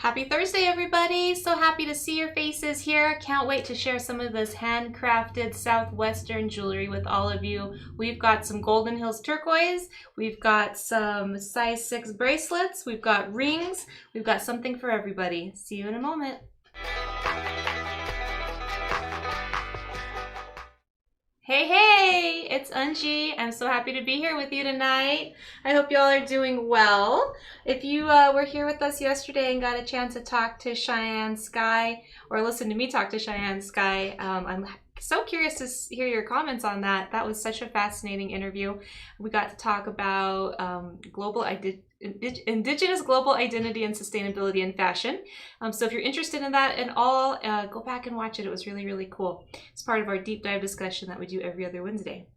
Happy Thursday, everybody. So happy to see your faces here. Can't wait to share some of this handcrafted Southwestern jewelry with all of you. We've got some Golden Hills Turquoise. We've got some size 6 bracelets. We've got rings. We've got something for everybody. See you in a moment. Hey, it's Unji. I'm so happy to be here with you tonight. I hope y'all are doing well. If you were here with us yesterday and got a chance to talk to Cheyenne Sky, or listen to me talk to Cheyenne Sky, I'm so curious to hear your comments on that. That was such a fascinating interview. We got to talk about Indigenous global identity and sustainability in fashion. So if you're interested in that and all, go back and watch it. It was really, really cool. It's part of our deep dive discussion that we do every other Wednesday.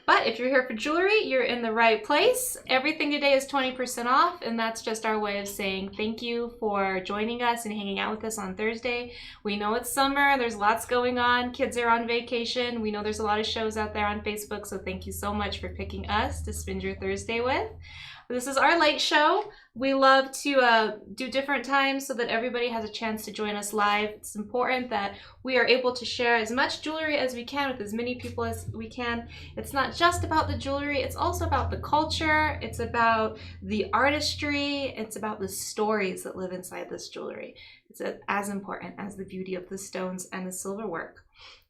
But if you're here for jewelry, you're in the right place. Everything today is 20% off, and that's just our way of saying thank you for joining us and hanging out with us on Thursday. We know it's summer, there's lots going on, kids are on vacation. We know there's a lot of shows out there on Facebook, so thank you so much for picking us to spend your Thursday with. This is our late show. We love to do different times so that everybody has a chance to join us live. It's important that we are able to share as much jewelry as we can with as many people as we can. It's not just about the jewelry, it's also about the culture, it's about the artistry, it's about the stories that live inside this jewelry. It's as important as the beauty of the stones and the silver work.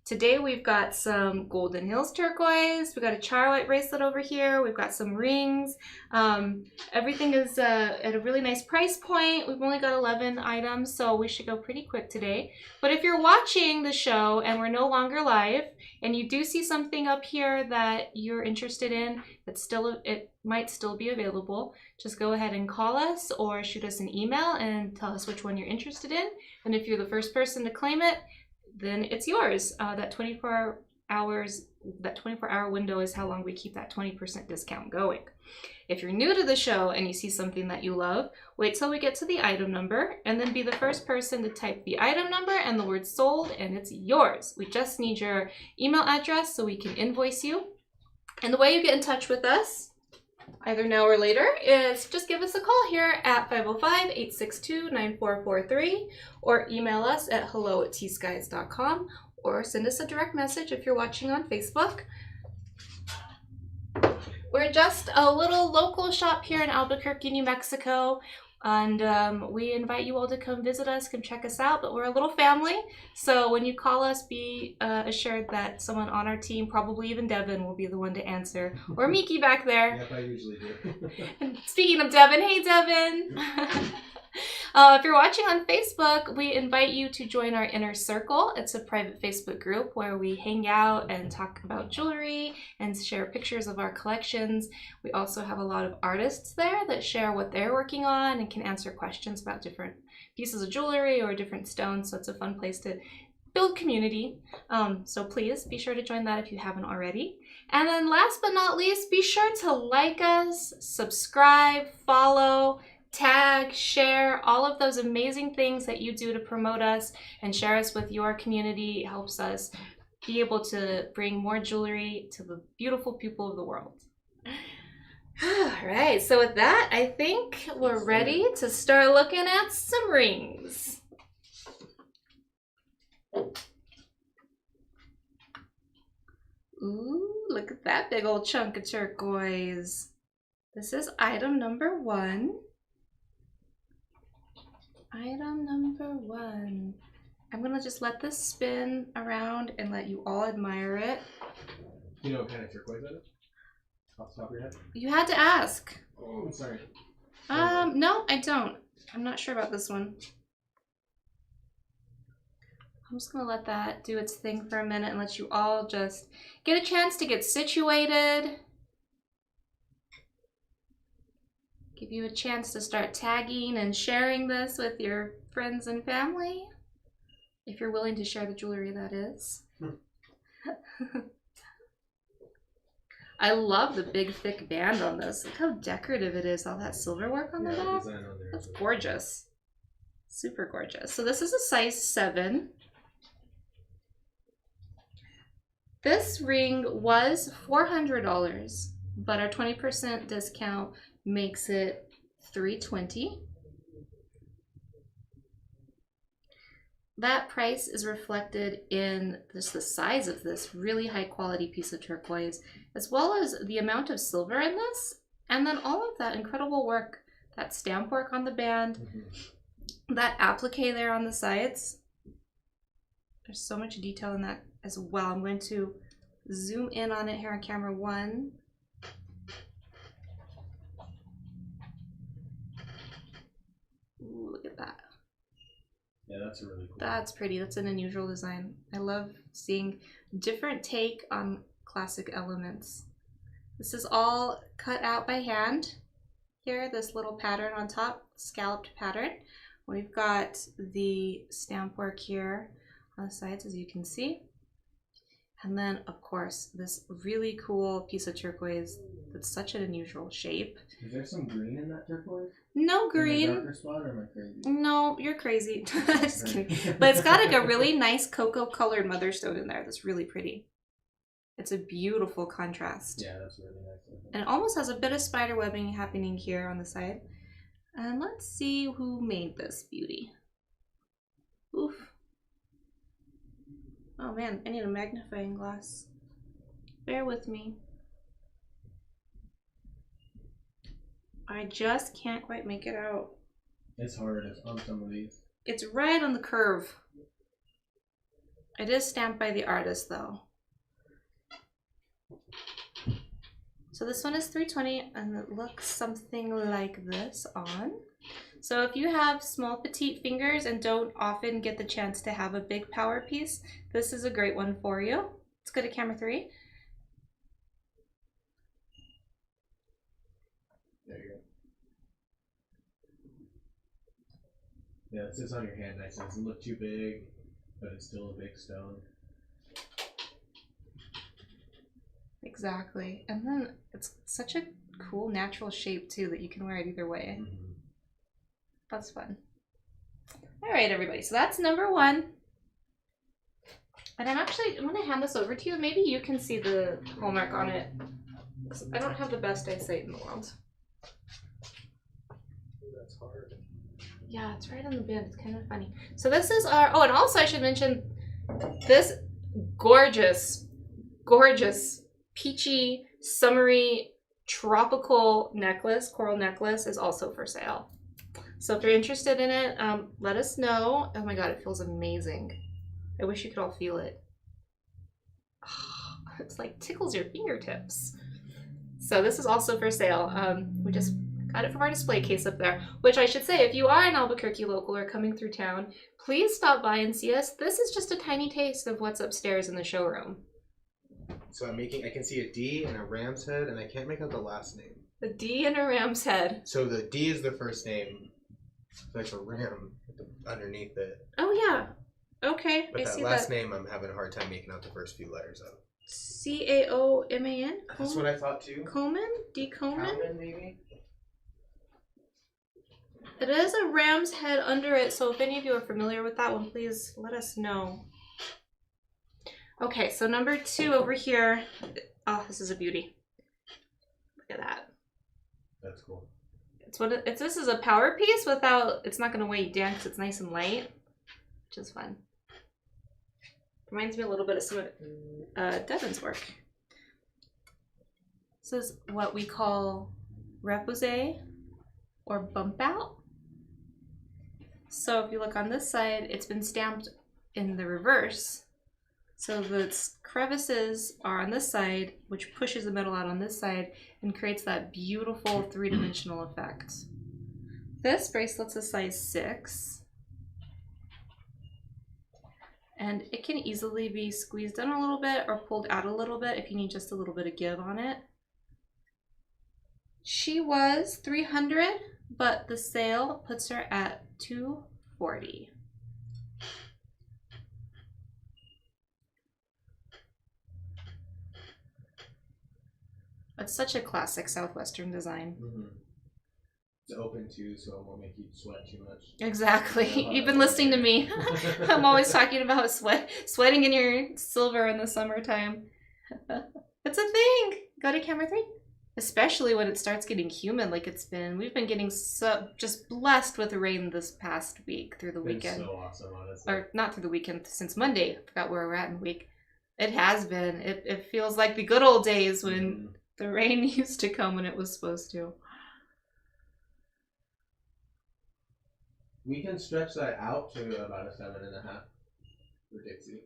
Today we've got some Golden Hills Turquoise, we've got a Charoite bracelet over here, we've got some rings. Everything is at a really nice price point. We've only got 11 items, so we should go pretty quick today. But if you're watching the show and we're no longer live, and you do see something up here that you're interested in, it might still be available, just go ahead and call us or shoot us an email and tell us which one you're interested in. And if you're the first person to claim it, then it's yours. That 24-hour window is how long we keep that 20% discount going. If you're new to the show and you see something that you love, wait till we get to the item number and then be the first person to type the item number and the word sold, and it's yours. We just need your email address so we can invoice you. And the way you get in touch with us, either now or later, is just give us a call here at 505-862-9443 or email us at hello@tskies.com or send us a direct message if you're watching on Facebook. We're just a little local shop here in Albuquerque, New Mexico, and we invite you all to come visit us, come check us out, but we're a little family, so when you call us, be assured that someone on our team, probably even Devin, will be the one to answer, or Miki back there. Yep, I usually do. And speaking of Devin, hey Devin! If you're watching on Facebook, we invite you to join our Inner Circle. It's a private Facebook group where we hang out and talk about jewelry and share pictures of our collections. We also have a lot of artists there that share what they're working on and can answer questions about different pieces of jewelry or different stones. So it's a fun place to build community. So please be sure to join that if you haven't already. And then last but not least, be sure to like us, subscribe, follow, tag, share, all of those amazing things that you do to promote us and share us with your community. It helps us be able to bring more jewelry to the beautiful people of the world. All right, so with that, I think we're ready to start looking at some rings. Ooh, look at that big old chunk of turquoise. This is item number 1. Item number 1. I'm gonna just let this spin around and let you all admire it. You know what kind of turquoise that is? Off the top of your head? You had to ask. Oh, I'm sorry. No, I don't. I'm not sure about this one. I'm just gonna let that do its thing for a minute and let you all just get a chance to get situated. Give you a chance to start tagging and sharing this with your friends and family. If you're willing to share the jewelry, that is. I love the big thick band on this. Look how decorative it is, all that silver work on the back. That's gorgeous. Super gorgeous. So this is a size 7. This ring was $400, but our 20% discount makes it $320. that price is reflected in just the size of this really high quality piece of turquoise, as well as the amount of silver in this, and then all of that incredible work, that stamp work on the band, that applique there on the sides. There's so much detail in that as well. I'm going to zoom in on it here on camera 1. Ooh, look at that. Yeah, that's a really cool. That's pretty. That's an unusual design. I love seeing different take on classic elements. This is all cut out by hand. Here, this little pattern on top, scalloped pattern. We've got the stamp work here on the sides, as you can see. And then, of course, this really cool piece of turquoise that's such an unusual shape. Is there some green in that turquoise? No green. In the darker spot, or am I crazy? No, you're crazy. Just kidding. But it's got like a really nice cocoa colored motherstone in there that's really pretty. It's a beautiful contrast. Yeah, that's really nice. And it almost has a bit of spider webbing happening here on the side. And let's see who made this beauty. Oof. Oh man, I need a magnifying glass. Bear with me. I just can't quite make it out. It's hard on some of these. It's right on the curve. It is stamped by the artist though. So this one is 320 and it looks something like this on. So if you have small petite fingers and don't often get the chance to have a big power piece, this is a great one for you. Let's go to camera 3. There you go. Yeah, it sits on your hand nice. It doesn't look too big, but it's still a big stone. Exactly. And then it's such a cool natural shape too that you can wear it either way. That's fun. All right, everybody. So that's number 1. And I'm going to hand this over to you. Maybe you can see the hallmark on it. I don't have the best eyesight in the world. That's hard. Yeah, it's right on the band. It's kind of funny. So this is our, oh, and also I should mention this gorgeous, gorgeous, peachy, summery, tropical necklace, coral necklace is also for sale. So if you're interested in it, let us know. Oh my god, it feels amazing. I wish you could all feel it. Oh, it's like tickles your fingertips. So this is also for sale. We just got it from our display case up there, which I should say, if you are an Albuquerque local or coming through town, please stop by and see us. This is just a tiny taste of what's upstairs in the showroom. So I can see a D and a ram's head, and I can't make out the last name. A D and a ram's head. So the D is the first name. There's a ram underneath it. Oh yeah. Okay, But I that see last that. name, I'm having a hard time making out the first few letters of. C-A-O-M-A-N? That's what I thought too. Coman? D. Coman? Calvin, maybe? It is a ram's head under it, so if any of you are familiar with that one, please let us know. Okay, so number 2 over here. Oh, this is a beauty. Look at that. That's cool. This is a power piece without, it's not going to weigh you down because it's nice and light, which is fun. Reminds me a little bit of some of Devin's work. This is what we call repoussé or bump out. So if you look on this side, it's been stamped in the reverse. So the crevices are on this side, which pushes the metal out on this side and creates that beautiful 3-dimensional effect. This bracelet's a size 6. And it can easily be squeezed in a little bit or pulled out a little bit if you need just a little bit of give on it. She was $300, but the sale puts her at $240. It's such a classic Southwestern design. It's open too, so it won't make you sweat too much. Exactly. You've been listening to me. I'm always talking about sweating in your silver in the summertime. It's a thing. Go to camera 3. especially when it starts getting humid like it's been. We've been getting so just blessed with rain this past week through the weekend. So awesome, honestly. Or not through the weekend, since Monday. I forgot where we're at in the week. It has been. It feels like the good old days when the rain used to come when it was supposed to. We can stretch that out to about a 7.5 for Dixie.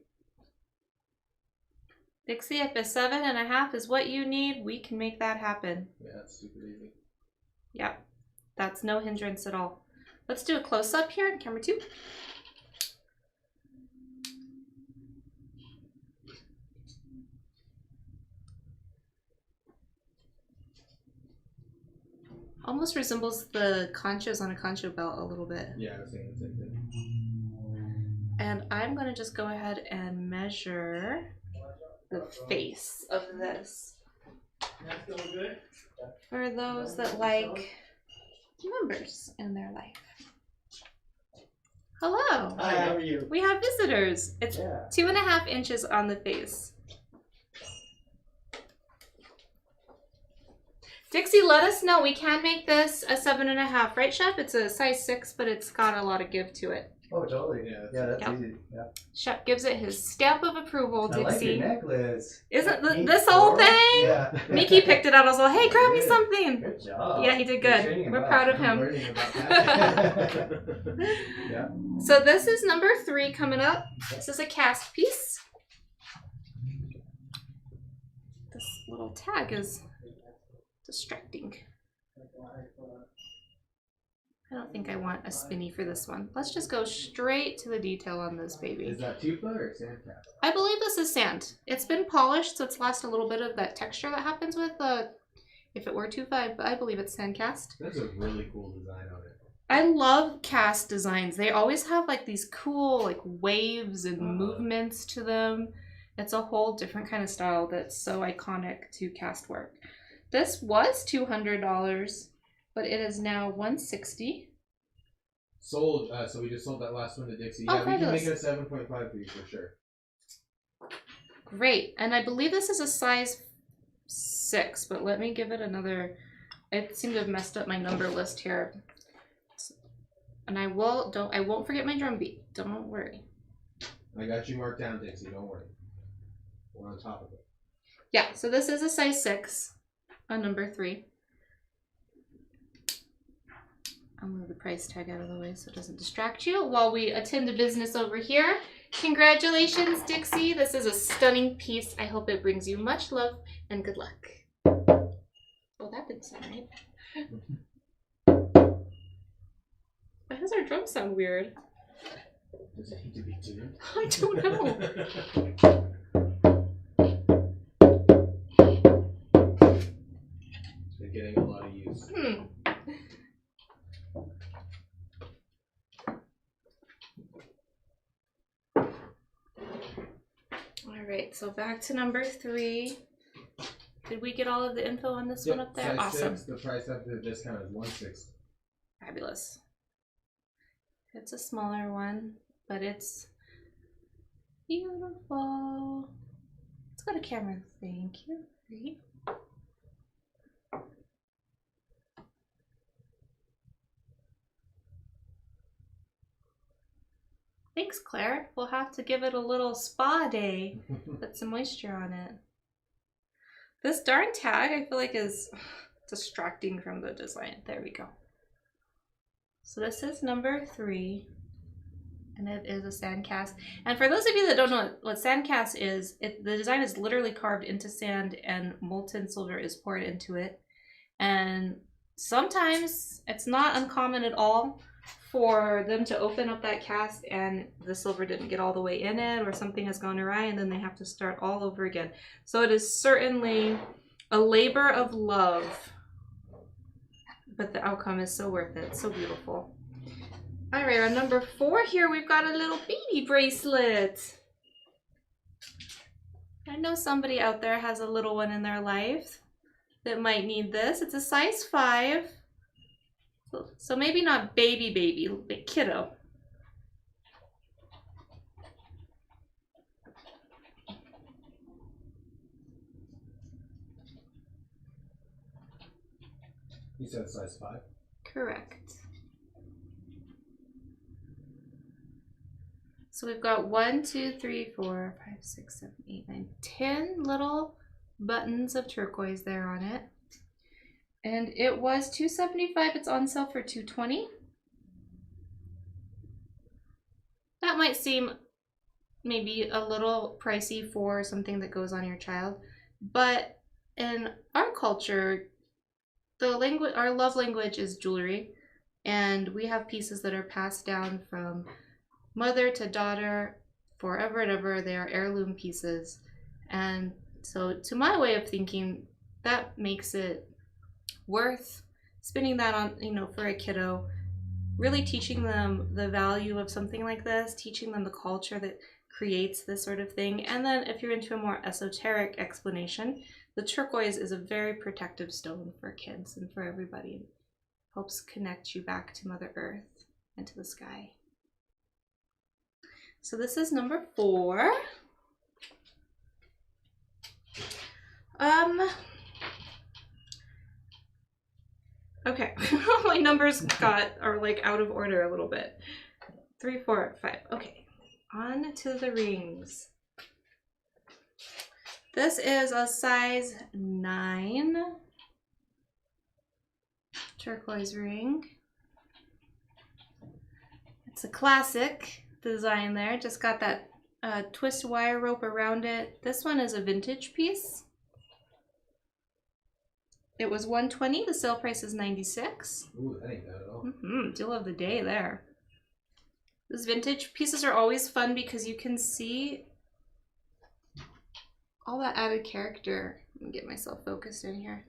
Dixie, if a 7.5 is what you need, we can make that happen. Yeah, that's super easy. Yep. That's no hindrance at all. Let's do a close-up here in camera 2. Almost resembles the conchos on a concho belt a little bit. Yeah, I was thinking the same thing. And I'm going to just go ahead and measure the face of this. That's still good. For those that like numbers in their life. Hello. Hi, how are you? We have visitors. It's 2.5 inches on the face. Dixie, let us know. We can make this a 7.5, right, Chef? It's a size 6, but it's got a lot of give to it. Oh, totally. Yeah, That's Yep. easy. Yeah. Chef gives it his stamp of approval, I like Dixie. your necklace. Isn't Neat this whole floral. thing? Yeah. Mickey picked it out. I was like, hey, grab me Good. something. Good job. Yeah, he did You're good. training him We're well. proud of I'm him. learning about that. Yeah. So this is number 3 coming up. This is a cast piece. This little tag is distracting. I don't think I want a spinny for this one. Let's just go straight to the detail on this baby. Is that tufa or sandcastle? I believe this is sand. It's been polished, so it's lost a little bit of that texture that happens with if it were tufa, I believe it's sand cast. That's a really cool design on it. I love cast designs. They always have like these cool like waves and movements to them. It's a whole different kind of style that's so iconic to cast work. This was $200, but it is now $160. Sold. So we just sold that last one to Dixie. Oh, Yeah, we can make fabulous. it a 7.5 for you for sure. Great. And I believe this is a size 6, but let me give it another. I seem to have messed up my number list here. And I won't forget my drum beat. Don't worry. I got you marked down, Dixie. Don't worry. We're on top of it. Yeah, so this is a size 6 on number 3. I'll move the price tag out of the way so it doesn't distract you while we attend to business over here. Congratulations, Dixie. This is a stunning piece. I hope it brings you much love and good luck. Oh, that didn't sound right. Why does our drum sound weird? Does it need to be tuned? I don't know. It's been getting a lot of use. Alright, so back to number 3. Did we get all of the info on this one up there? Size Awesome. 6, the price after the discount is $160. Fabulous. It's a smaller one, but it's beautiful. Let's go to camera. Thank you. Great. Thanks, Claire. We'll have to give it a little spa day. Put some moisture on it. This darn tag, I feel like, is distracting from the design. There we go. So this is number 3, and it is a sand cast. And for those of you that don't know what sand cast is, the design is literally carved into sand and molten silver is poured into it. And sometimes it's not uncommon at all for them to open up that cast and the silver didn't get all the way in it, or something has gone awry, and then they have to start all over again. So it is certainly a labor of love, but the outcome is so worth it. So beautiful. All right, on number 4 here, we've got a little baby bracelet. I know somebody out there has a little one in their life that might need this. It's a size 5. So maybe not baby, but kiddo. You said size 5? Correct. So we've got 1, 2, 3, 4, 5, 6, 7, 8, 9, 10 little buttons of turquoise there on it. And it was $275. It's on sale for $220. That might seem maybe a little pricey for something that goes on your child, but in our culture, our love language is jewelry, and we have pieces that are passed down from mother to daughter forever and ever. They are heirloom pieces, and so to my way of thinking, that makes it worth spending that on, for a kiddo, really teaching them the value of something like this, teaching them the culture that creates this sort of thing. And then if you're into a more esoteric explanation, the turquoise is a very protective stone for kids and for everybody. It helps connect you back to Mother Earth and to the sky. So this is number 4. Okay, my numbers are like out of order a little bit. 3, 4, 5. Okay, on to the rings. This is a size 9 turquoise ring. It's a classic design there. Just got that twist wire rope around it. This one is a vintage piece. It was $120. The sale price is $96. Ooh, that ain't bad at all. Deal of the day there. Those vintage pieces are always fun because you can see all that added character. Let me get myself focused in here.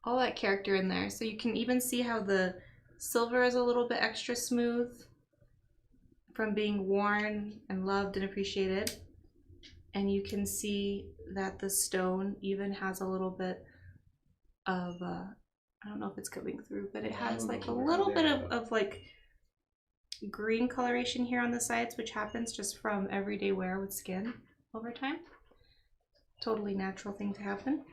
All that character in there. So you can even see how the silver is a little bit extra smooth from being worn and loved and appreciated. And you can see that the stone even has a little bit of, I don't know if it's coming through, but it has like a little bit of like green coloration here on the sides, which happens just from everyday wear with skin over time. Totally natural thing to happen.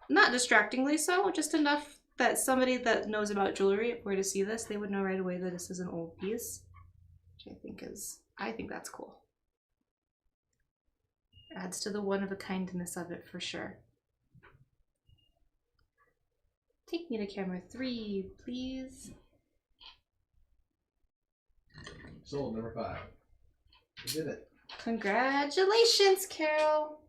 Not distractingly so, just enough that somebody that knows about jewelry, if were to see this, they would know right away that this is an old piece, which I think that's cool. Adds to the one-of-a-kindness of it for sure. Take me to camera 3, please. Sold, number 5. We did it. Congratulations, Carol.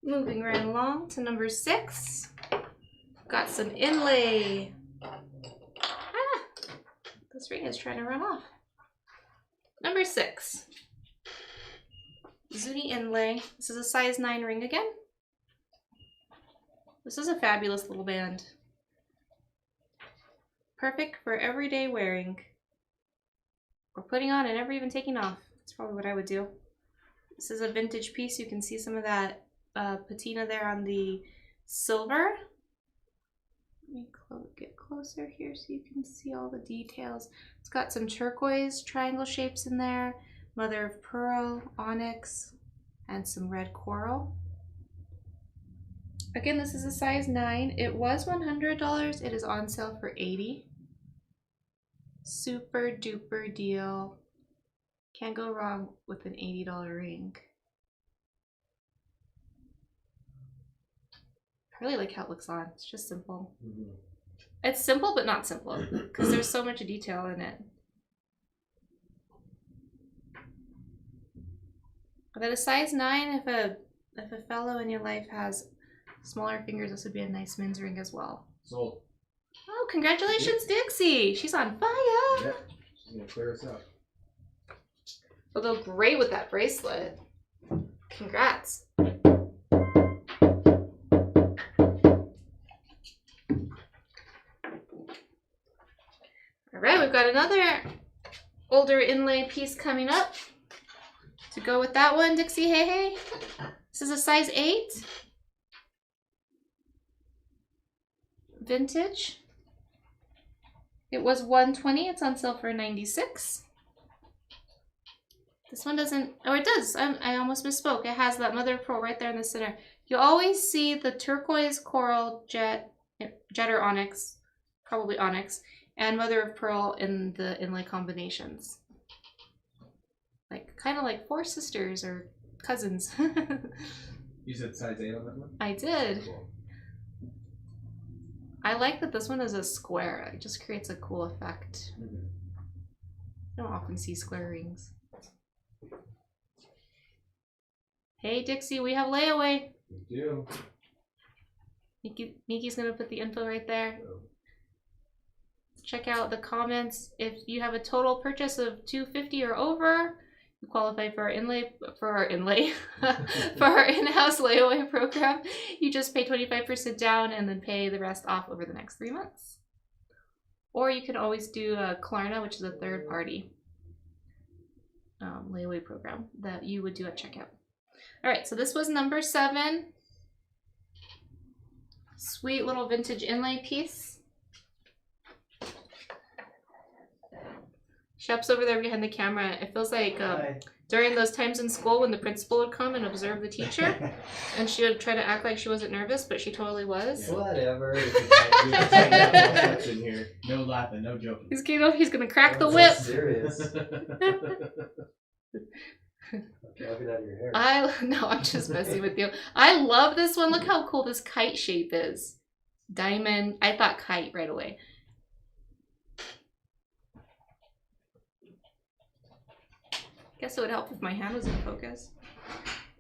Moving right along to number 6. Got some Inlay. This ring is trying to run off. Number 6. Zuni Inlay. This is a size 9 ring again. This is a fabulous little band. Perfect for everyday wearing. Or putting on and never even taking off. That's probably what I would do. This is a vintage piece. You can see some of that patina there on the silver. Let me get closer here so you can see all the details. It's got some turquoise triangle shapes in there, mother of pearl, onyx, and some red coral. Again, this is a size 9. It was $100. It is on sale for $80. Super duper deal. Can't go wrong with an $80 ring. I really like how it looks on. It's just simple. It's simple but not simple because there's so much detail in it. But at a size 9, if a fellow in your life has smaller fingers, this would be a nice men's ring as well. Sold. Oh, congratulations, Dixie! She's on fire! Yep. She's gonna clear us out. Will go great with that bracelet. Congrats. Alright, we've got another older inlay piece coming up to go with that one, Dixie. Hey, hey. This is a size 8. vintage. It was $120. It's on sale for $96. This one doesn't, oh it does, I almost misspoke. It has that mother of pearl right there in the center. You always see the turquoise, coral, jet or onyx, probably onyx, and mother of pearl in the inlay combinations. Like, kind of like four sisters or cousins. You said size 8 on that one? I did. Cool. I like that this one is a square. It just creates a cool effect. Mm-hmm. I don't often see square rings. Hey Dixie, we have layaway. We do. Miki's gonna put the info right there. Oh. Check out the comments. If you have a total purchase of $250 or over, you qualify for our inlay for our in-house layaway program. You just pay 25% down and then pay the rest off over the next 3 months. Or you can always do a Klarna, which is a third party layaway program that you would do at checkout. All right, so this was number 7. Sweet little vintage inlay piece. Shep's over there behind the camera. It feels like during those times in school when the principal would come and observe the teacher, and she would try to act like she wasn't nervous, but she totally was. Yeah. Whatever. In here. No laughing, no joking. He's gonna crack the I'm whip. so serious. I'll get out of your hair. No, I'm just messing with you. I love this one. Look how cool this kite shape is. Diamond. I thought kite right away. Guess it would help if my hand was in focus.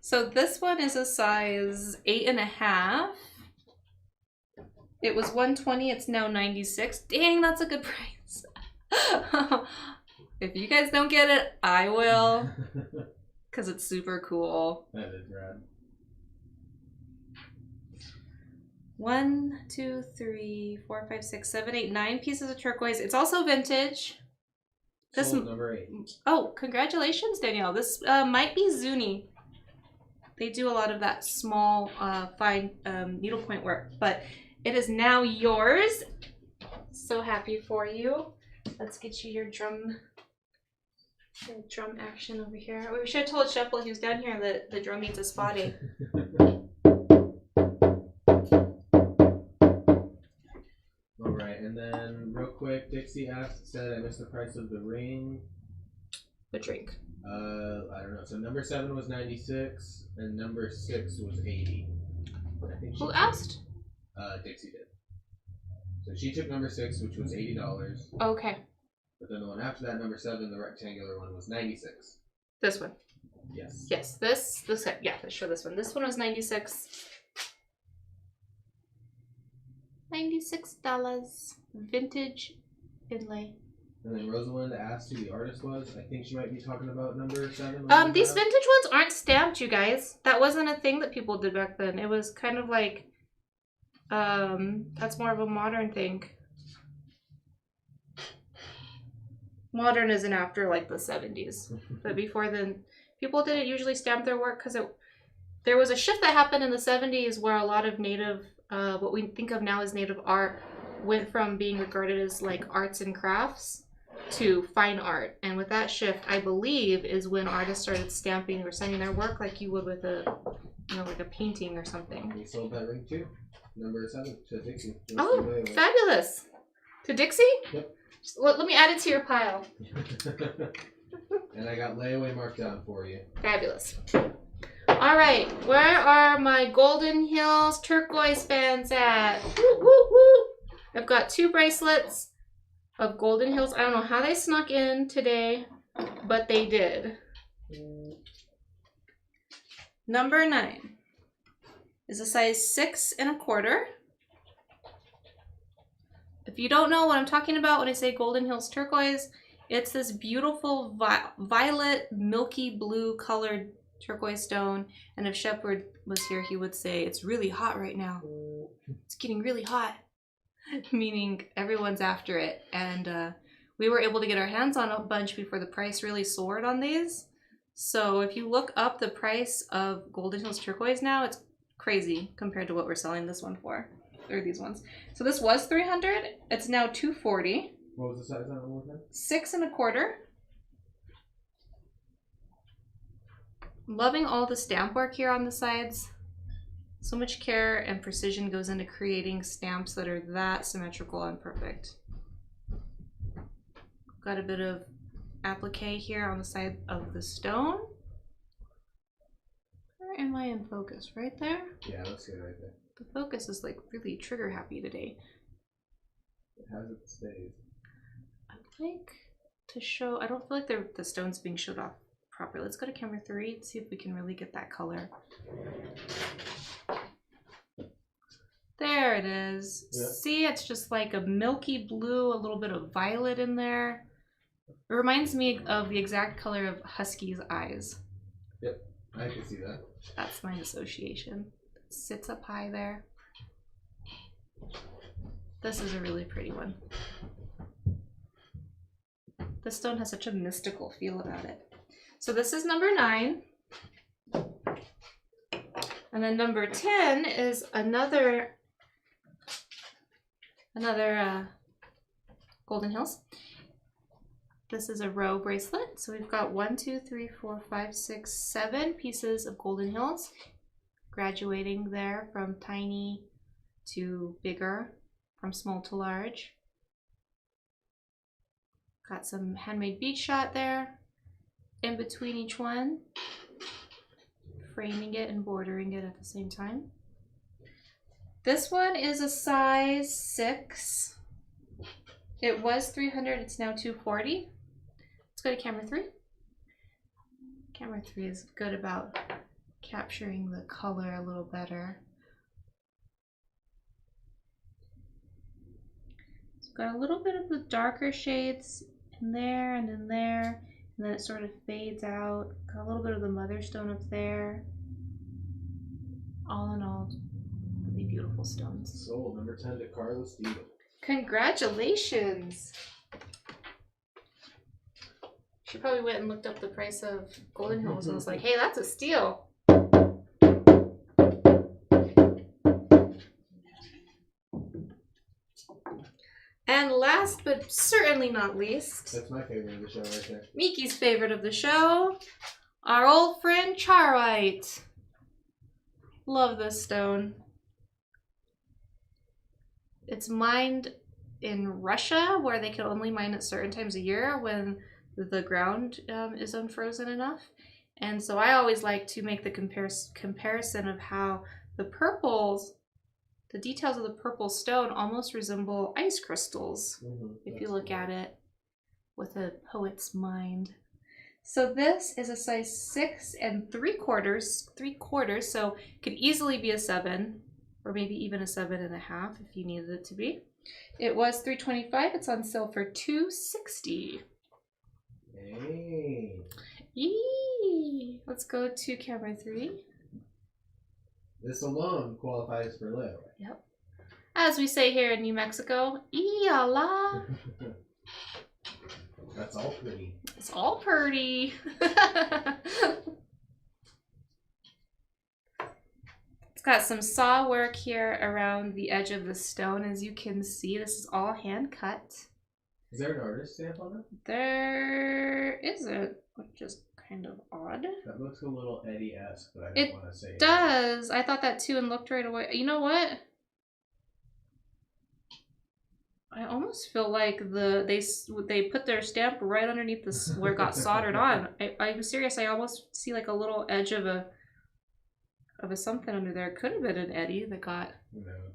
So this one is a size 8.5. It was $120. It's now $96. Dang, that's a good price. If you guys don't get it, I will. Because it's super cool. That is rad. 1, 2, 3, 4, 5, 6, 7, 8, 9 pieces of turquoise. It's also vintage. This Sold number 8. Oh, congratulations, Danielle. This might be Zuni. They do a lot of that small, fine needlepoint work, but it is now yours. So happy for you. Let's get you your drum action over here. We should have told Chef while he was down here that the drum needs a spotting. Alright, and then real quick, Dixie said I missed the price of the ring. The drink. I don't know. So number 7 was 96 and number 6 was 80. I think Who asked? Dixie did. So she took number 6, which was $80. Okay. But then the one after that, number 7, the rectangular one, was 96. This one. Yes. Yes, this yeah, let's show this one. This one was 96. $96. Vintage inlay. And then Rosalind asked who the artist was. I think she might be talking about number 7. These vintage ones aren't stamped, you guys. That wasn't a thing that people did back then. It was kind of like, that's more of a modern thing. Modern isn't after like the 70s. But before then, people didn't usually stamp their work because there was a shift that happened in the 70s where a lot of native, what we think of now as native art, went from being regarded as like arts and crafts to fine art. And with that shift, I believe, is when artists started stamping or signing their work like you would with a, like a painting or something. We sold that ring too. Number 7 to Dixie. Oh, fabulous. To Dixie? Yep. Just let me add it to your pile. And I got layaway marked down for you. Fabulous. All right, where are my Golden Hills Turquoise fans at? Woo, woo, woo. I've got 2 bracelets of Golden Hills. I don't know how they snuck in today, but they did. Number 9 is a size 6 1/4. If you don't know what I'm talking about when I say Golden Hills Turquoise, it's this beautiful violet, milky blue colored turquoise stone. And if Shepard was here, he would say, it's really hot right now. It's getting really hot. Meaning everyone's after it. And we were able to get our hands on a bunch before the price really soared on these. So if you look up the price of Golden Hills Turquoise now, it's crazy compared to what we're selling this one for. or these ones. So this was 300. It's now 240. What was the size on it one more time? 6 1/4. Loving all the stamp work here on the sides. So much care and precision goes into creating stamps that are that symmetrical and perfect. Got a bit of applique here on the side of the stone. Where am I in focus? Right there? Yeah, that's good right there. The focus is like really trigger happy today. It has it stays. I'd like to show, I don't feel like the stone's being showed off properly. Let's go to camera 3 and see if we can really get that color. There it is. Yeah. See, it's just like a milky blue, a little bit of violet in there. It reminds me of the exact color of Husky's eyes. Yep, I can see that. That's my association. It sits up high there. This is a really pretty one. This stone has such a mystical feel about it. So this is number 9. And then number 10 is another Golden Hills. This is a row bracelet. So we've got 1, 2, 3, 4, 5, 6, 7 pieces of Golden Hills, graduating there from tiny to bigger, from small to large. Got some handmade bead shot there in between each one, framing it and bordering it at the same time. This one is a size 6. It was 300, it's now 240. Let's go to camera 3. Camera 3 is good about capturing the color a little better. It's got a little bit of the darker shades in there and in there, and then it sort of fades out. Got a little bit of the motherstone up there. All in all, really beautiful stones. Sold. Number 10 to Carlos Diva. Congratulations! She probably went and looked up the price of Golden Hills and was like, hey, that's a steal. And last but certainly not least, That's my favorite of the show right there. Miki's favorite of the show, our old friend Charoite. Love this stone. It's mined in Russia, where they can only mine at certain times a year when the ground is unfrozen enough. And so I always like to make the comparison of how the purples, the details of the purple stone almost resemble ice crystals, if you look at it with a poet's mind. So this is a size 6 3/4, so it could easily be a 7, or maybe even a 7.5 if you needed it to be. It was $325. It's on sale for $260. Hey. Yee! Let's go to camera 3. This alone qualifies for layaway. Yep. As we say here in New Mexico, "Ee-ya-la." That's all pretty. It's all pretty. It's got some saw work here around the edge of the stone. As you can see, this is all hand cut. Is there an artist stamp on it? There isn't, which is kind of odd. That looks a little Eddie-esque, but I It don't want to say it. does. I thought that too and looked right away. You know what? I almost feel like they put their stamp right underneath this where it got soldered on. I'm serious. I almost see like a little edge of a something under there. It could have been an Eddie that got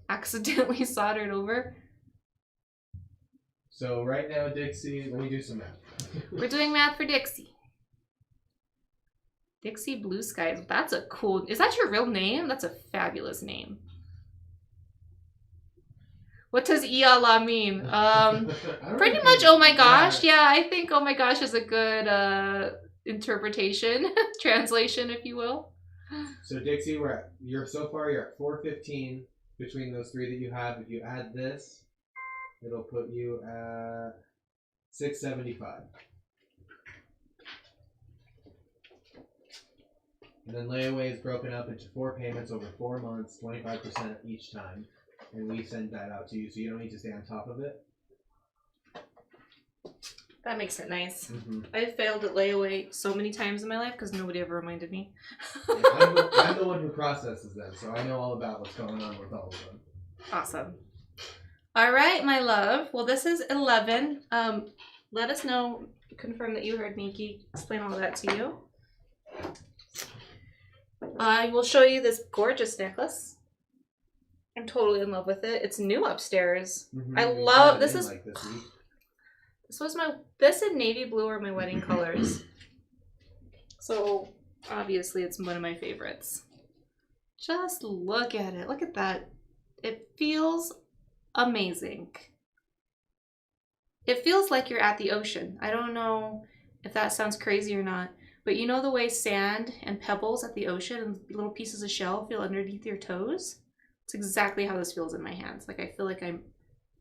accidentally soldered over. So right now, Dixie, let me do some math. We're doing math for Dixie. Dixie Blue Skies. That's a cool... Is that your real name? That's a fabulous name. What does "Ee-ya-la" mean? Pretty much oh my gosh. Yeah, I think oh my gosh is a good interpretation, translation, if you will. So Dixie, you're at 415 between those 3 that you have. If you add this, it'll put you at 675. And then layaway is broken up into 4 payments over 4 months, 25% each time. and we send that out to you, so you don't need to stay on top of it. That makes it nice. Mm-hmm. I've failed at layaway so many times in my life because nobody ever reminded me. Yeah, I'm the one who processes them, so I know all about what's going on with all of them. Awesome. All right, my love. Well, this is 11. Let us know, confirm that you heard Miki explain all that to you. I will show you this gorgeous necklace. I'm totally in love with it. It's new upstairs. Mm-hmm. I love this. Like this week. This and navy blue are my wedding colors. So obviously it's one of my favorites. Just look at it. Look at that. It feels amazing. It feels like you're at the ocean. I don't know if that sounds crazy or not, but you know the way sand and pebbles at the ocean and little pieces of shell feel underneath your toes? It's exactly how this feels in my hands. Like I feel like I'm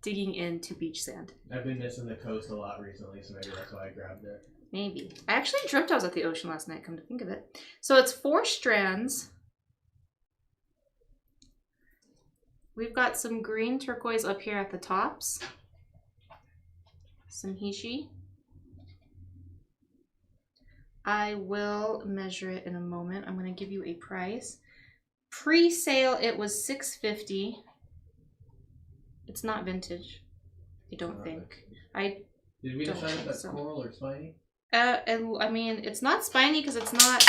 digging into beach sand. I've been missing the coast a lot recently, so maybe that's why I grabbed it. Maybe. I actually dreamt I was at the ocean last night, come to think of it. So it's 4 strands. We've got some green turquoise up here at the tops. Some hishi. I will measure it in a moment. I'm going to give you a price. Pre-sale, it was $6.50. It's not vintage, I don't think. Did we don't decide if think that's so. coral or spiny? And I mean, it's not spiny because it's not.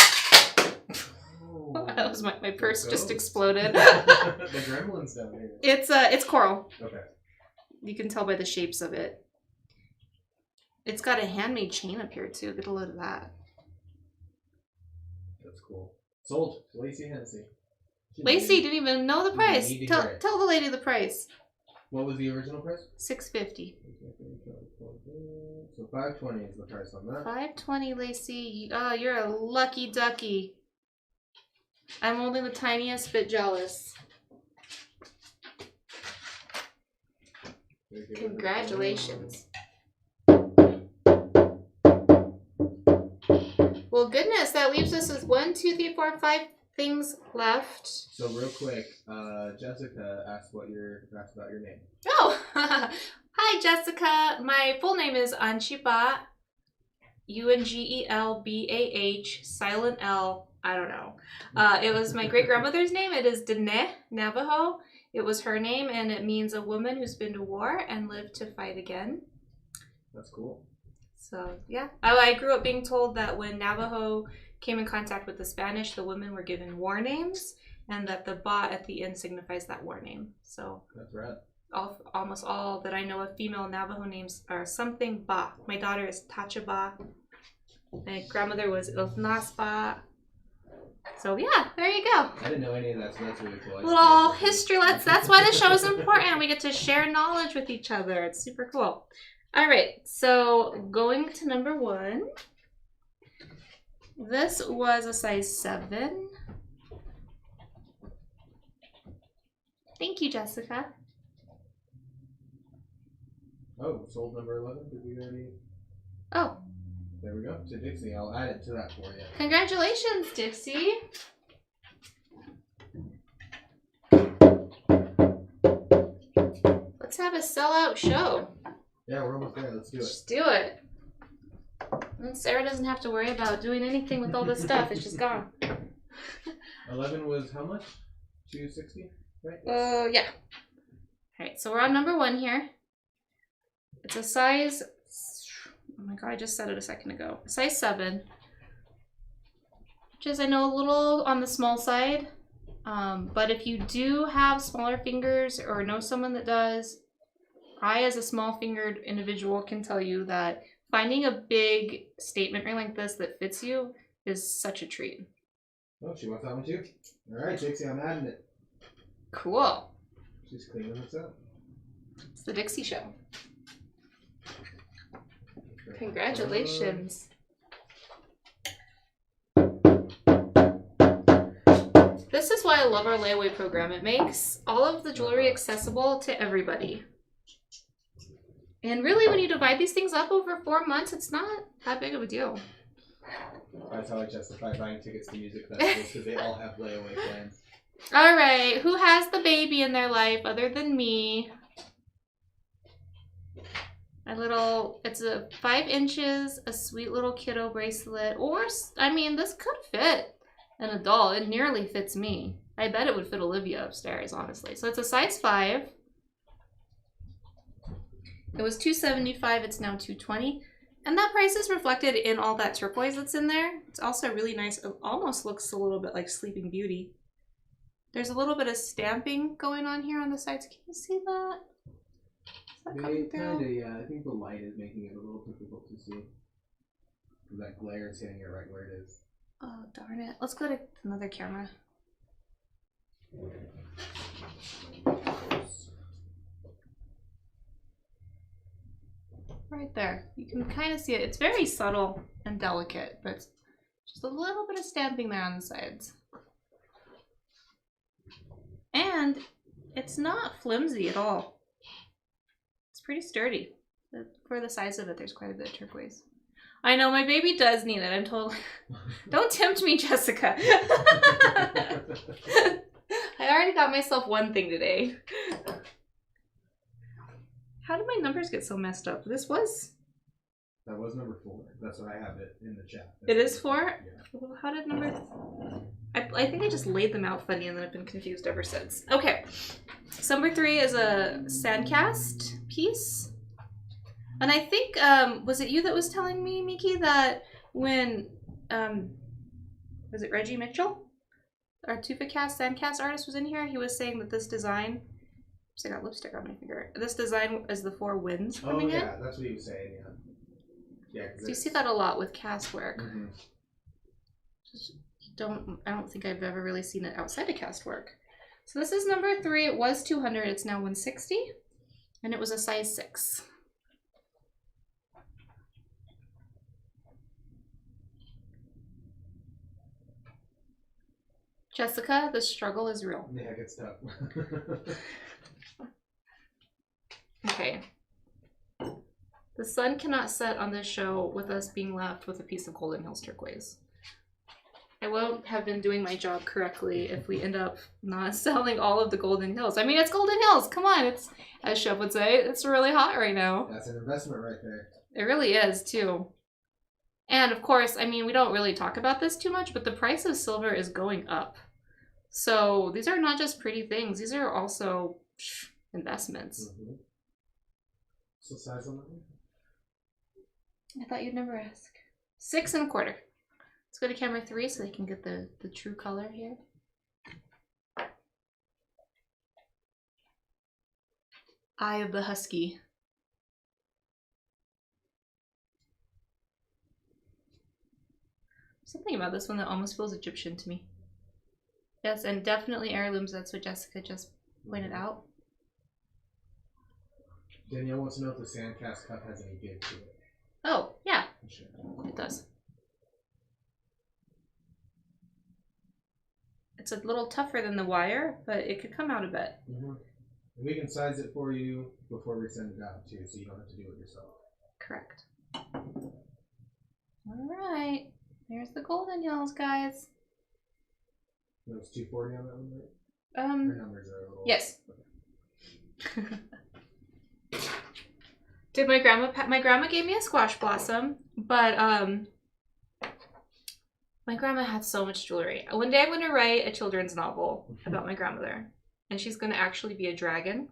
Oh, That was my purse just exploded. The gremlins down here. It's coral. Okay. You can tell by the shapes of it. It's got a handmade chain up here too. Get a load of that. That's cool. Sold. Lacey Hennessy. Lacey didn't even know the price. need to hear it. Tell the lady the price. What was the original price? $6.50. So $5.20 is the price on that. $5.20, Lacey. Oh, you're a lucky ducky. I'm only the tiniest bit jealous. Congratulations. Well, goodness, that leaves us with 1, 2, 3, 4, 5 things left. So real quick, Jessica asked about your name. Oh, hi, Jessica. My full name is Anchiba, Ungelbah, silent L. I don't know. It was my great grandmother's name. It is Dene, Navajo. It was her name, and it means a woman who's been to war and lived to fight again. That's cool. So, yeah. I grew up being told that when Navajo came in contact with the Spanish, the women were given war names, and that the ba at the end signifies that war name. So, that's rad. Almost all that I know of female Navajo names are something ba. My daughter is Tachaba. My grandmother was Ilnasba. So yeah, there you go. I didn't know any of that, so that's really cool. Little history. That's why the show is important. We get to share knowledge with each other. It's super cool. All right, so going to number 1. This was a size 7. Thank you, Jessica. Oh, sold number 11. Did we already? Oh. There we go. To Dixie. I'll add it to that for you. Congratulations, Dixie. Let's have a sellout show. Yeah, we're almost there. Let's do it. Just do it. And Sarah doesn't have to worry about doing anything with all this stuff. It's just gone. 11 was how much? 260, right? Yeah. All right, so we're on number 1 here. It's a size. Oh my god, I just said it a second ago. Size 7. Which is, I know, a little on the small side. But if you do have smaller fingers or know someone that does, I, as a small fingered individual, can tell you that finding a big statement ring like this that fits you is such a treat. Oh, she wants that one too? Alright, Dixie, I'm adding it. Cool. She's cleaning this up. It's the Dixie Show. Congratulations. This is why I love our layaway program. It makes all of the jewelry accessible to everybody. And really, when you divide these things up over 4 months, it's not that big of a deal. That's how I justify buying tickets to music festivals, because they all have layaway plans. All right, who has the baby in their life other than me? My little, it's a 5 inches, a sweet little kiddo bracelet. Or, I mean, this could fit an adult. It nearly fits me. I bet it would fit Olivia upstairs, honestly. So it's a size 5. It was $275, it's now $220. And that price is reflected in all that turquoise that's in there. It's also really nice. It almost looks a little bit like Sleeping Beauty. There's a little bit of stamping going on here on the sides. Can you see that? Is that coming through? Kinda, yeah. I think the light is making it a little difficult to see. That glare is hitting it right where it is. Oh, darn it. Let's go to another camera. Right there. You can kind of see it. It's very subtle and delicate, but it's just a little bit of stamping there on the sides. And it's not flimsy at all. It's pretty sturdy. For the size of it, there's quite a bit of turquoise. I know, my baby does need it. I'm totally... Don't tempt me, Jessica. I already got myself one thing today. How did my numbers get so messed up? This was... That was number 4. That's what I have it in the chat. It is 4? Yeah. Well, how did number... I think I just laid them out funny and then I've been confused ever since. Okay. So number 3 is a sandcast piece. And I think, was it you that was telling me, Miki, that when, was it Reggie Mitchell? Our Tufa Cast Sandcast artist was in here. He was saying that this design, oops, I got lipstick on my finger. This design is the 4 winds coming in. Oh yeah, that's what he was saying, yeah. Yeah, So you see that a lot with cast work. Mm-hmm. I don't think I've ever really seen it outside of cast work. So this is number 3. It was 200. It's now 160. And it was a size 6. Jessica, the struggle is real. Yeah, it gets tough. Okay. The sun cannot set on this show with us being left with a piece of Golden Hills turquoise. I won't have been doing my job correctly if we end up not selling all of the Golden Hills. I mean, it's Golden Hills. Come on. It's, as Shep would say, it's really hot right now. That's an investment right there. It really is, too. And, of course, I mean, we don't really talk about this too much, but the price of silver is going up. So these are not just pretty things. These are also investments. Mm-hmm. What's the size on that one? I thought you'd never ask. 6 1/4. Let's go to camera 3 so they can get the true color here. Eye of the Husky. Something about this one that almost feels Egyptian to me. Yes, and definitely heirlooms. That's what Jessica just pointed out. Danielle wants to know if the sandcast cup has any give to it. Oh, yeah, Sure. it does. It's a little tougher than the wire, but it could come out a bit. Mm-hmm. And we can size it for you before we send it out too, so you don't have to do it yourself. Correct. All right, there's the Golden Hills, guys. It was 240 on that one, right? Your numbers are a little... Yes. Did my grandma gave me a squash blossom, but my grandma had so much jewelry. One day I'm going to write a children's novel about my grandmother, and she's going to actually be a dragon.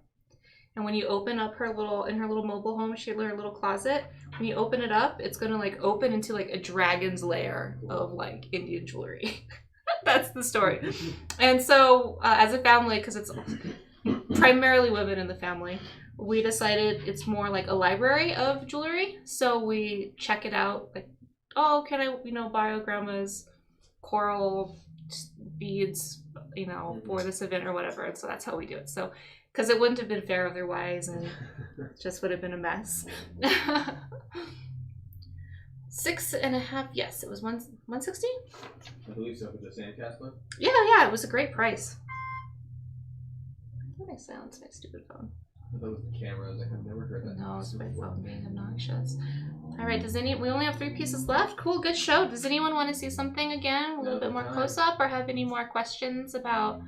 And when you open up her little mobile home, she had her little closet. When you open it up, it's going to like open into like a dragon's lair of like Indian jewelry. That's the story. And so as a family, because it's primarily women in the family, we decided it's more like a library of jewelry. So we check it out, like, oh, can I, borrow grandma's coral beads, for this event or whatever. And so that's how we do it. So, because it wouldn't have been fair otherwise, and it just would have been a mess. 6.5, yes, it was 160. I believe so, for the sandcast one. Yeah, it was a great price. What did I silence my stupid phone? I thought it was the cameras. I've never heard that. No, it's my phone being obnoxious. All right, we only have 3 pieces left. Cool, good show. Does anyone want to see something again, a little bit more close up, or have any more questions about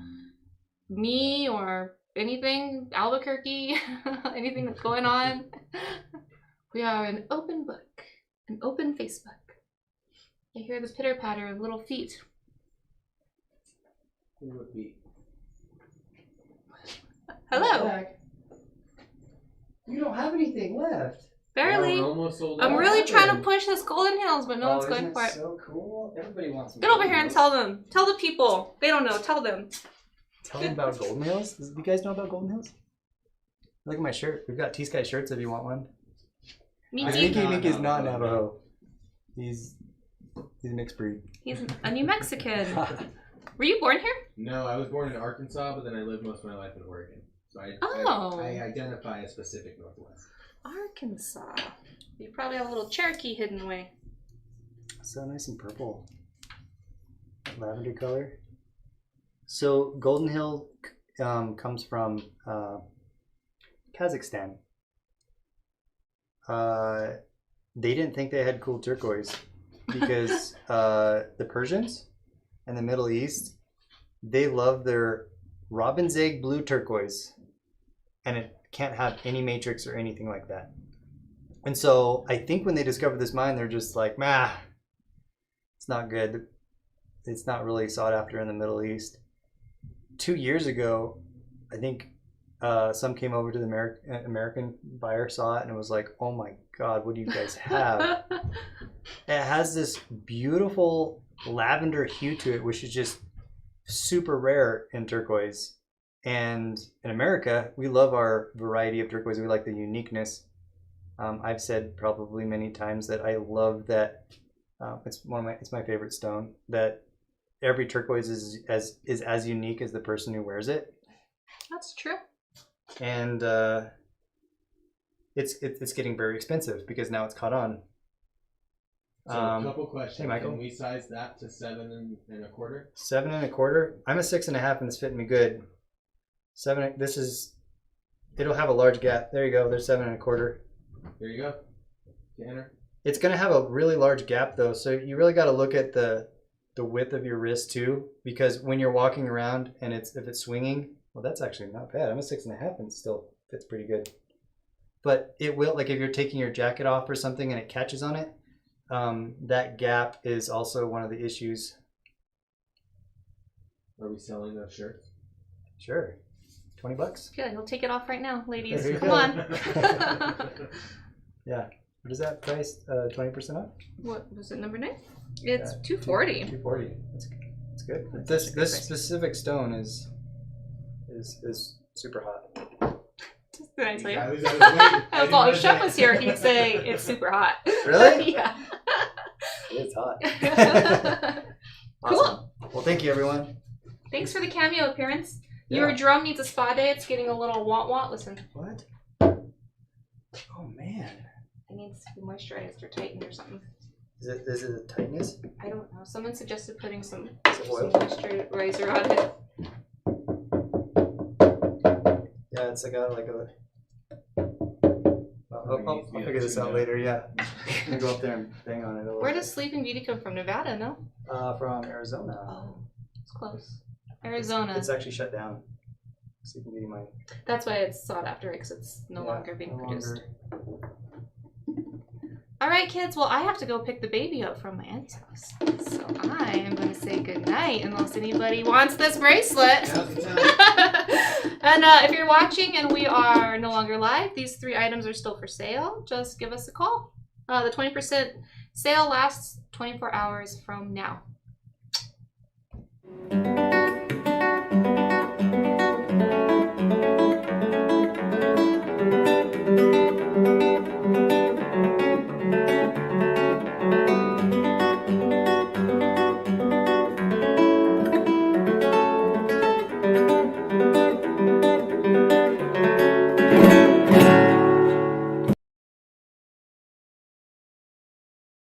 me or anything, Albuquerque, anything that's going on. We are an open book, an open Facebook. I hear the pitter patter of little feet. It would be. Hello. You don't have anything left. Barely. We're almost sold I'm out. really trying to push this Golden Hills, but no one's going for it. So cool. Everybody wants some Get over Golden here and Hills. tell them. Tell the people. They don't know. Tell them. Tell them about Golden Hills. Do you guys know about Golden Hills? Look at my shirt. We've got T.Skies shirts if you want one. Minky. Minky is not Navajo. He's mixed breed. He's a New Mexican. Were you born here? No, I was born in Arkansas, but then I lived most of my life in Oregon. So I identify as Pacific Northwest. Arkansas. You probably have a little Cherokee hidden away. So nice and purple. Lavender color. So Golden Hill comes from Kazakhstan. They didn't think they had cool turquoise because the Persians and the Middle East, they love their robin's egg blue turquoise, and it can't have any matrix or anything like that. And so I think when they discovered this mine, they're just like, it's not good. It's not really sought after in the Middle East. 2 years ago, I think some came over to the American buyer, saw it, and was like, oh my God, what do you guys have? It has this beautiful lavender hue to it, which is just super rare in turquoise. And in America, we love our variety of turquoise. We like the uniqueness. I've said probably many times that I love that. It's my favorite stone. That every turquoise is as unique as the person who wears it. That's true. And it's getting very expensive because now it's caught on. So a couple questions. Hey, Michael. Can we size that to 7 1/4? 7 1/4. I'm a 6.5, and it's fitting me good. 7. It'll have a large gap. There you go. There's 7 1/4. There you go. Enter. It's gonna have a really large gap though, so you really got to look at the width of your wrist too, because when you're walking around and if it's swinging, well, that's actually not bad. I'm a 6.5 and it still fits pretty good. But it will, like if you're taking your jacket off or something and it catches on it, that gap is also one of the issues. Are we selling those shirts? Sure. $20. Good. He'll take it off right now, ladies. There you Come go. on. Yeah. What is that price? 20% off? What was it? Number 9? It's Yeah, $240. $240. That's good. That's This a good price. specific stone is super hot. Did I tell you? I was waiting. Well, if Chef was here, he'd say it's super hot. Really? Yeah. It's hot. Cool. Awesome. Well, thank you, everyone. Thanks for the cameo appearance. Yeah. Your drum needs a spa day. It's getting a little want. Listen. What? Oh man. It needs to be moisturized or tightened or something. Is it a tightness? I don't know. Someone suggested putting some Oil? moisturizer on it. Yeah, it's like a. I'll figure this out later. Yeah, I'm gonna go up there and bang on it a little. Where bit. does Sleeping Beauty come from? Nevada, no? From Arizona. Oh, it's close. Arizona. It's actually shut down. Sleeping Beauty mine. That's why it's sought after, because it's no longer being produced. All right, kids. Well, I have to go pick the baby up from my aunt's house. So I am going to say goodnight unless anybody wants this bracelet. Now's the time. And if you're watching and we are no longer live, these 3 items are still for sale. Just give us a call. The 20% sale lasts 24 hours from now.